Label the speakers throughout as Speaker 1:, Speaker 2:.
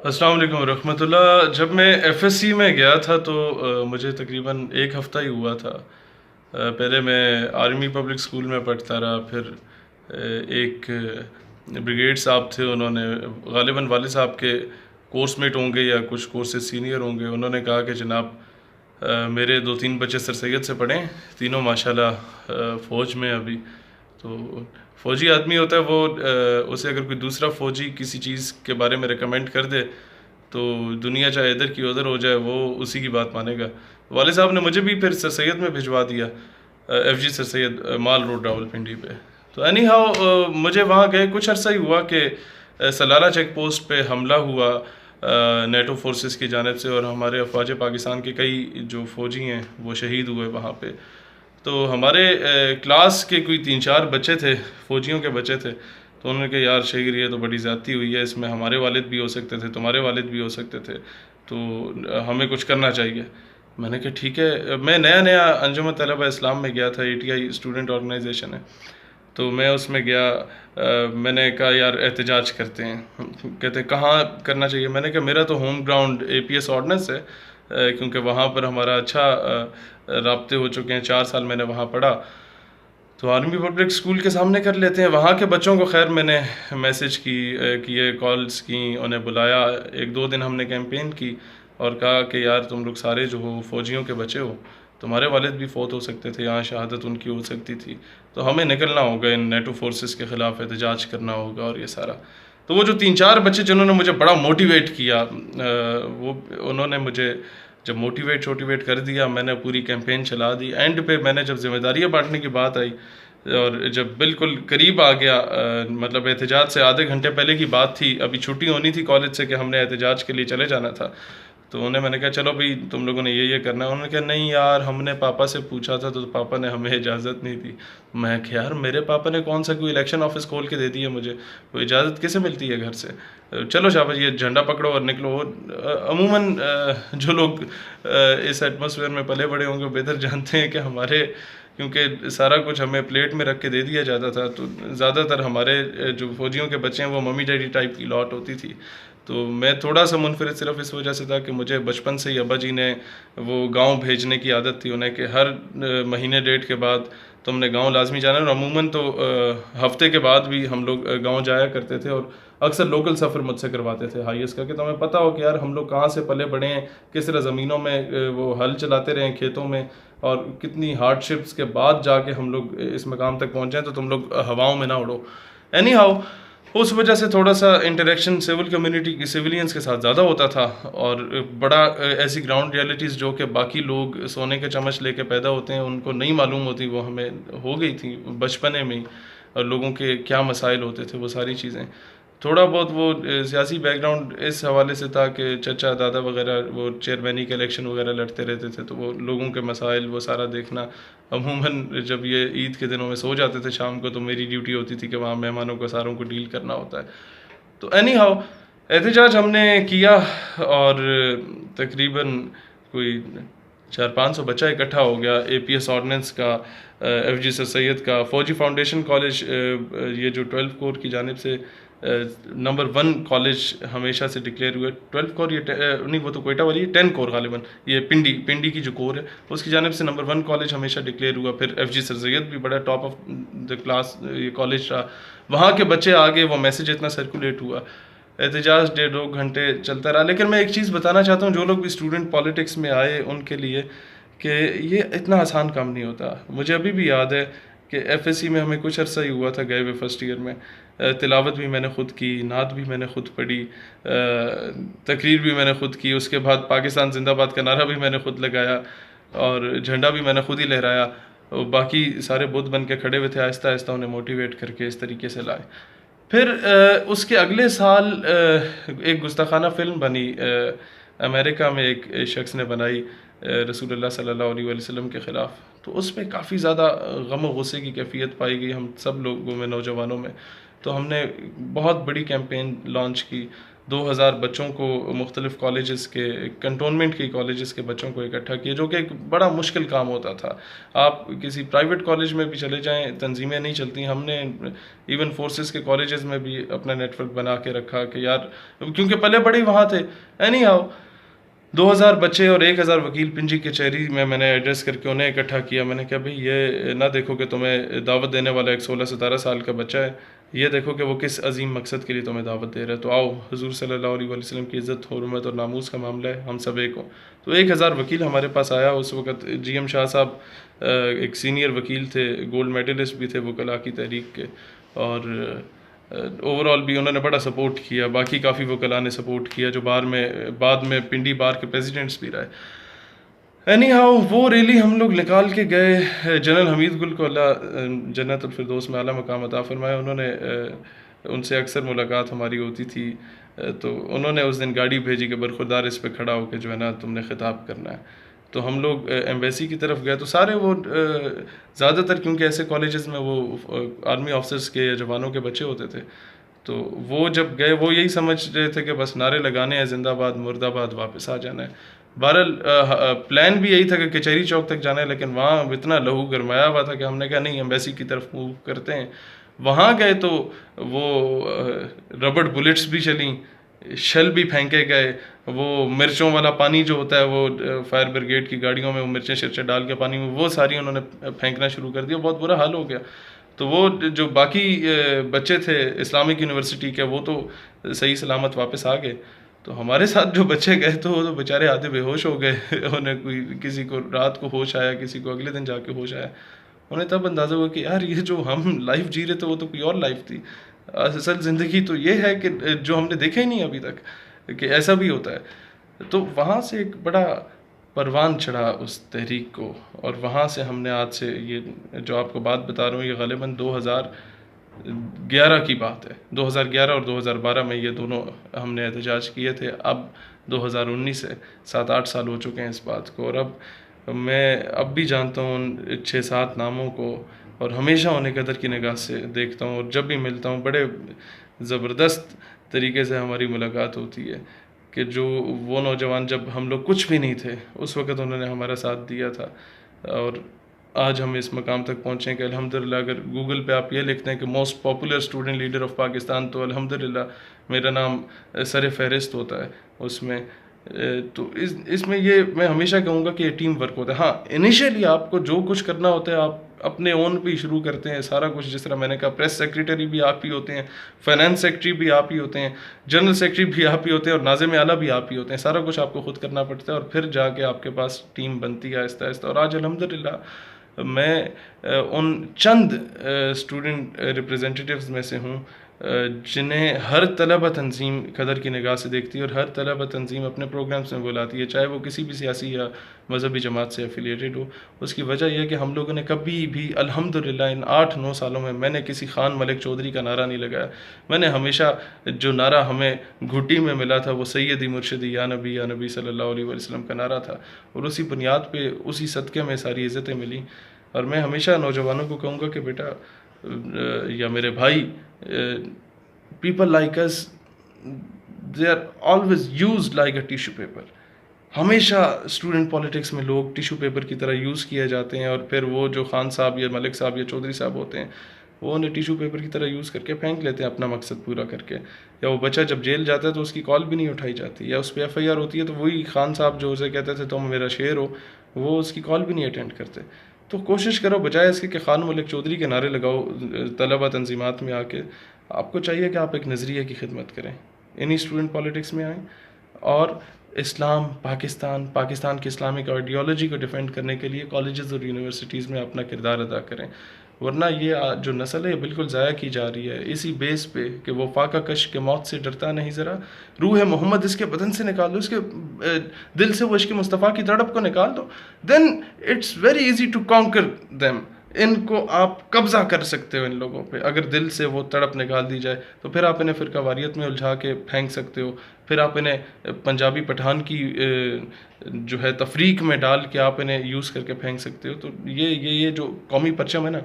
Speaker 1: अस्सलाम वालेकुम रहमतुल्लाह। जब मैं एफएससी में गया था तो मुझे तकरीबन एक हफ़्ता ही हुआ था। पहले मैं आर्मी पब्लिक स्कूल में पढ़ता रहा, फिर एक ब्रिगेड साहब थे, उन्होंने गालिबन वाले साहब के कोर्समेट होंगे या कुछ कोर्स से सीनियर होंगे। उन्होंने कहा कि जनाब मेरे दो तीन बच्चे सर सैयद से पढ़ें, तीनों माशाल्लाह फ़ौज में अभी। तो फ़ौजी आदमी होता है वो, उसे अगर कोई दूसरा फ़ौजी किसी चीज़ के बारे में रिकमेंड कर दे तो दुनिया चाहे इधर की उधर हो जाए, वो उसी की बात मानेगा। वाले साहब ने मुझे भी फिर सर सैयद में भिजवा दिया, एफजी सर सैयद, माल रोड रावलपिंडी पे। तो एनी हाउ मुझे वहाँ गए कुछ अर्सा ही हुआ कि सलाला चेक पोस्ट पे हमला हुआ नेटो फोर्सेस की जानिब से, और हमारे अफवाज पाकिस्तान के कई जो फ़ौजी हैं वो शहीद हुए वहाँ पे। तो हमारे क्लास के कोई तीन चार बच्चे थे, फ़ौजियों के बच्चे थे। तो उन्होंने कहा यार शहीर ये तो बड़ी ज़्यादती हुई है, इसमें हमारे वालिद भी हो सकते थे, तुम्हारे वालिद भी हो सकते थे, तो हमें कुछ करना चाहिए। मैंने कहा ठीक है। मैं नया नया अंजुमन तलबा इस्लाम में गया था, एटीआई स्टूडेंट ऑर्गेनाइजेशन है, तो मैं उसमें गया। मैंने कहा यार एहतजाज करते हैं। कहते कहाँ करना चाहिए? मैंने कहा मेरा तो होम ग्राउंड एपीएस ऑर्डिनेंस है, क्योंकि वहाँ पर हमारा अच्छा राब्ते हो चुके हैं, 4 साल मैंने वहाँ पढ़ा। तो आर्मी पब्लिक स्कूल के सामने कर लेते हैं। वहाँ के बच्चों को खैर मैंने मैसेज किए, कॉल्स की, उन्हें बुलाया। एक दो दिन हमने कैंपेन की और कहा कि यार तुम लोग सारे जो हो फ़ौजियों के बच्चे हो, तुम्हारे वालिद भी फ़ौत हो सकते थे, यहाँ शहादत उनकी हो सकती थी, तो हमें निकलना होगा, इन नेटो फोर्सेस के ख़िलाफ़ एहतजाज करना होगा और ये सारा। तो वो जो तीन चार बच्चे जिन्होंने मुझे बड़ा मोटिवेट किया, वो उन्होंने मुझे जब मोटिवेट कर दिया, मैंने पूरी कैंपेन चला दी। एंड पे मैंने जब जिम्मेदारियाँ बांटने की बात आई और जब बिल्कुल करीब आ गया, मतलब एहतजाज से आधे घंटे पहले की बात थी, अभी छुट्टी होनी थी कॉलेज से कि हमने एहतजाज के लिए चले जाना था। तो उन्हें मैंने कहा चलो भाई तुम लोगों ने ये करना है। उन्होंने कहा नहीं यार, हमने पापा से पूछा था तो पापा ने हमें इजाज़त नहीं दी। मैं कहा यार मेरे पापा ने कौन सा कोई इलेक्शन ऑफिस खोल के दे दी है मुझे, वो इजाज़त कैसे मिलती है घर से? चलो शाबाश, ये झंडा पकड़ो और निकलो। अमूमन जो लोग इस एटमॉस्फेयर में पले बड़े होंगे बेहतर जानते हैं कि हमारे, क्योंकि सारा कुछ हमें प्लेट में रख के दे दिया जाता था, तो ज़्यादातर हमारे जो फौजियों के बच्चे हैं वो मम्मी डैडी टाइप की लॉट होती थी। तो मैं थोड़ा सा मुनफरिद सिर्फ इस वजह से था कि मुझे बचपन से ही अब्बा जी ने वो गांव भेजने की आदत थी उन्हें, कि हर महीने डेट के बाद तुमने गांव लाजमी जाना है। और अमूमन तो हफ्ते के बाद भी हम लोग गांव जाया करते थे, और अक्सर लोकल सफ़र मुझसे करवाते थे हाईएस्ट का, कि तुम्हें पता हो कि यार हम लोग कहाँ से पले बड़े हैं, किस तरह ज़मीनों में वो हल चलाते रहे खेतों में, और कितनी हार्डशिप्स के बाद जाके हम लोग इस मकाम तक पहुँचे हैं, तो तुम लोग हवाओं में ना उड़ो। एनी हाउ, उस वजह से थोड़ा सा इंटरेक्शन सिविल कम्युनिटी की सिविलियंस के साथ ज़्यादा होता था, और बड़ा ऐसी ग्राउंड रियलिटीज़ जो कि बाकी लोग सोने के चम्मच लेके पैदा होते हैं उनको नहीं मालूम होती, वो हमें हो गई थी बचपने में ही। और लोगों के क्या मसाइल होते थे वो सारी चीज़ें, थोड़ा बहुत वो सियासी बैकग्राउंड इस हवाले से था कि चचा दादा वगैरह वो चेयरमैनी के इलेक्शन वगैरह लड़ते रहते थे, तो वो लोगों के मसाइल वो सारा देखना। अमूमन जब ये ईद के दिनों में सो जाते थे शाम को, तो मेरी ड्यूटी होती थी कि वहाँ मेहमानों को सारों को डील करना होता है। तो एनी हाउ, एहतजाज हमने किया, और तकरीबन कोई 400-500 बच्चा इकट्ठा हो गया। एपीएस ऑर्डिनेंस का, एफजी सर सैयद का, फौजी फाउंडेशन कॉलेज, ये जो 12 कोर की जानिब से नंबर 1 कॉलेज हमेशा से डिक्लेयर हुआ है। 12 कोर ये नहीं, वो तो कोयटा वाली है, 10 कोर गालिबन, ये पिंडी की जो कोर है उसकी जानिब से नंबर 1 कॉलेज हमेशा डिक्लेयर हुआ। फिर एफजी सर सैयद भी बड़ा टॉप ऑफ द क्लास ये कॉलेज रहा। वहाँ के बच्चे आगे, वो मैसेज इतना सर्कुलेट हुआ, एहतजाज 1.5-2 घंटे चलता रहा। लेकिन मैं एक चीज़ बताना चाहता हूँ जो लोग भी स्टूडेंट पॉलिटिक्स में आए उनके लिए, कि ये इतना आसान काम नहीं होता। मुझे अभी भी याद है कि एफएससी में हमें कुछ अर्सा ही हुआ था गए हुए फर्स्ट ईयर में, तिलावत भी मैंने ख़ुद की, नात भी मैंने ख़ुद पढ़ी, तकरीर भी मैंने ख़ुद की, उसके बाद पाकिस्तान जिंदाबाद का नारा भी मैंने ख़ुद लगाया, और झंडा भी मैंने ख़ुद ही लहराया। बाकी सारे बुद्ध बन के खड़े हुए थे, आहिस्ता आहिस्ता उन्हें मोटिवेट करके इस तरीके से लाए। फिर उसके अगले साल एक गुस्ताखाना फ़िल्म बनी, अमेरिका में एक शख्स ने बनाई रसूलुल्लाह सल्लल्लाहु अलैहि वसल्लम के ख़िलाफ़। तो उसमें काफ़ी ज़्यादा गम और गुस्से की कैफियत पाई गई हम सब लोगों में, नौजवानों में। तो हमने बहुत बड़ी कैंपेन लॉन्च की, 2000 बच्चों को मुख्तलिफ़ कॉलेजेस के, कंटोनमेंट के कॉलेजेस के बच्चों को इकट्ठा किया, जो कि एक बड़ा मुश्किल काम होता था। आप किसी प्राइवेट कॉलेज में भी चले जाएं, तंजीमें नहीं चलती। हमने इवन फोर्सेस के कॉलेजेस में भी अपना नेटवर्क बना के रखा कि यार, क्योंकि पले बड़े वहाँ थे। एनी हाउ 2000 बच्चे और 1000 वकील पिंजी कचहरी में मैंने एड्रेस करके उन्हें इकट्ठा किया। मैंने कहा भाई ये ना देखो कि तुम्हें दावत देने वाला एक 16-17 साल का बच्चा है, ये देखो कि वो किस अजीम मकसद के लिए तुम्हें दावत दे रहा है। तो आओ, हुजूर सल्लल्लाहु अलैहि वसल्लम की इज़्ज़त, हुर्मत और नामूस का मामला है, हम सब एक हो। तो 1000 वकील हमारे पास आया। उस वक्त GM शाह साहब एक सीनियर वकील थे, गोल्ड मेडलिस्ट भी थे वकला की तहरीक के, और ओवरऑल भी उन्होंने बड़ा सपोर्ट किया। बाकी काफ़ी वकला ने सपोर्ट किया जो बाद में पिंडी बार के प्रेसिडेंट्स भी रहे। एनी हाउ वो रैली हम लोग निकाल के गए। जनरल हमीद गुल को अल्लाह जन्नतुल फिरदौस में आला मकाम अता फरमाया। उन्होंने उनसे अक्सर मुलाकात हमारी होती थी। तो उन्होंने उस दिन गाड़ी भेजी कि बरखुरदार इस पे खड़ा होकर जो है ना तुमने ख़िताब करना है। तो हम लोग एम्बेसी की तरफ गए। तो सारे वो ज़्यादातर, क्योंकि ऐसे कॉलेजेस में वो आर्मी ऑफिसर्स के या जवानों के बच्चे होते थे, तो वो जब गए वो यही समझ रहे थे कि बस नारे लगाने हैं, जिंदाबाद मुर्दाबाद, वापस आ जाना है। बहरहाल प्लान भी यही था कि कचहरी चौक तक जाना है, लेकिन वहाँ इतना लहू गरमाया हुआ था कि हमने कहा नहीं, एम्बेसी की तरफ मूव करते हैं। वहाँ गए तो वो रबड़ बुलेट्स भी चली, शल भी फेंके गए, वो मिर्चों वाला पानी जो होता है वो फायर ब्रिगेड की गाड़ियों में वो मिर्चें शिर्चें डाल के पानी में वो सारी उन्होंने फेंकना शुरू कर दिया। बहुत बुरा हाल हो गया। तो वो जो बाकी बच्चे थे इस्लामिक यूनिवर्सिटी के, वो तो सही सलामत वापस आ गए। तो हमारे साथ जो बच्चे गए तो वो तो बेचारे आधे बेहोश हो गए। उन्हें कोई, किसी को रात को होश आया, किसी को अगले दिन जाके होश आया। उन्हें तब अंदाज़ा हुआ कि यार ये जो हम लाइफ जी रहे थे वो तो कोई और लाइफ थी। असल ज़िंदगी तो ये है कि जो हमने देखा ही नहीं अभी तक कि ऐसा भी होता है। तो वहाँ से एक बड़ा परवान चढ़ा उस तहरीक को, और वहाँ से हमने आज से, ये जो आपको बात बता रहा हूँ ये ग़ालिबन 2011 की बात है। 2011 और 2012 में ये दोनों हमने एहतजाज किए थे। अब 2019 से 7-8 साल हो चुके हैं इस बात को, और अब मैं अब भी जानता हूँ उन 6-7 नामों को, और हमेशा उन्हें कदर की निगाह से देखता हूँ। और जब भी मिलता हूँ बड़े ज़बरदस्त तरीके से हमारी मुलाकात होती है कि जो वो नौजवान, जब हम लोग कुछ भी नहीं थे उस वक़्त उन्होंने हमारा साथ दिया था, और आज हम इस मकाम तक पहुँचे हैं कि अल्हम्दुलिल्लाह। अगर गूगल पे आप ये लिखते हैं कि most popular student leader of Pakistan, तो अल्हम्दुलिल्लाह मेरा नाम सर फहरिस्त होता है उसमें। तो इसमें ये मैं हमेशा कहूँगा कि ये टीम वर्क होता है। हाँ, इनिशियली आपको जो कुछ करना होता है आप अपने ओन पे ही शुरू करते हैं सारा कुछ। जिस तरह मैंने कहा, प्रेस सेक्रेटरी भी आप ही होते हैं, फाइनेंस सेक्रेटरी भी आप ही होते हैं, जनरल सेक्रेटरी भी आप ही होते हैं, और नाज़िम आला भी आप ही होते हैं। सारा कुछ आपको खुद करना पड़ता है, और फिर जाके आपके पास टीम बनती है आहिस्ता आहिस्ता। और आज अल्हम्दुलिल्लाह मैं उन चंद स्टूडेंट रिप्रेजेंटेटिव्स में से हूँ जिन्हें हर तलबा तंजीम कदर की निगाह से देखती है, और हर तलबा तंजीम अपने प्रोग्राम्स में बुलाती है, चाहे वो किसी भी सियासी या मजहबी जमात से एफिलिएटेड हो। उसकी वजह यह है कि हम लोगों ने कभी भी अल्हम्दुलिल्लाह इन 8-9 सालों में मैंने किसी खान मलिक चौधरी का नारा नहीं लगाया। मैंने हमेशा जो नारा हमें घुट्टी में मिला था वो सैयदी मुर्शिदी या नबी सल्लल्लाहु अलैहि वसल्लम का नारा था, और उसी बुनियाद पे, उसी सदक़े में सारी इज़्ज़तें मिली। और मैं हमेशा नौजवानों को कहूँगा कि बेटा या मेरे भाई, people like us, they are always used like a tissue paper. हमेशा स्टूडेंट पॉलिटिक्स में लोग टिश्यू पेपर की तरह यूज़ किए जाते हैं, और फिर वो जो खान साहब या मलिक साहब या चौधरी साहब होते हैं वो उन्हें टिश्यू पेपर की तरह यूज़ करके फेंक लेते हैं अपना मकसद पूरा करके। या वो बच्चा जब जेल जाता है तो उसकी कॉल भी नहीं उठाई जाती, या उस पर FIR होती है तो वही खान साहब जो उसे कहते थे तुम मेरा शेर हो, वो उसकी कॉल भी नहीं अटेंड करते। तो कोशिश करो बजाय इसके कि खान मलिक चौधरी के नारे लगाओ तलबा तंजीमात में आके, आपको चाहिए कि आप एक नज़रिए की खिदमत करें, इन्हीं स्टूडेंट पॉलिटिक्स में आएँ, और इस्लाम, पाकिस्तान की इस्लामिक आइडियोलॉजी को डिफेंड करने के लिए कॉलेजेस और यूनिवर्सिटीज़ में अपना किरदार अदा करें। वरना ये जो नस्ल है बिल्कुल ज़ाया की जा रही है इसी बेस पे कि वो फाका कश के मौत से डरता नहीं ज़रा, रूह मोहम्मद इसके बदन से निकाल दो, इसके दिल से वो इश्क मुस्तफ़ा की तड़प को निकाल दो, then it's very easy to conquer them. इनको आप कब्ज़ा कर सकते हो इन लोगों पे। अगर दिल से वो तड़प निकाल दी जाए तो फिर आप इन्हें फ़िरकावारियत में उलझा के फेंक सकते हो, फिर आप इन्हें पंजाबी पठान की जो है तफरीक में डाल के आप इन्हें यूज़ करके फेंक सकते हो। तो ये जो कौमी परचम है ना,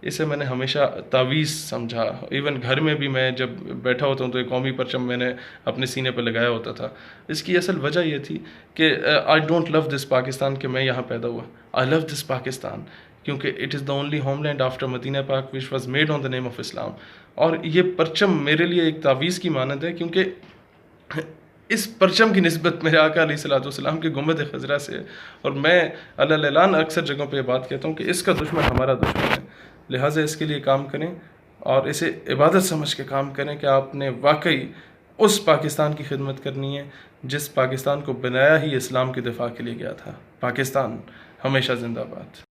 Speaker 1: इसे मैंने हमेशा तावीज़ समझा। इवन घर में भी मैं जब बैठा होता हूँ तो एक कौमी परचम मैंने अपने सीने पर लगाया होता था। इसकी असल वजह यह थी कि I don't love this Pakistan, कि मैं यहाँ पैदा हुआ। आई लव दिस पाकिस्तान क्योंकि it is the only homeland after Medina पाक which was made on the name of Islam. और ये परचम मेरे लिए एक तावीज़ की मानद है, क्योंकि इस परचम की निस्बत मेरे आका अलैहिस्सलाम के गुंबद खज़रा से है। और मैं अल्लाह अक्सर जगहों पे बात कहता हूँ कि इसका दुश्मन हमारा दुश्मन है, लिहाजा इसके लिए काम करें और इसे इबादत समझ के काम करें कि आपने वाकई उस पाकिस्तान की खिदमत करनी है जिस पाकिस्तान को बनाया ही इस्लाम के दिफा के लिए गया था। पाकिस्तान हमेशा जिंदाबाद।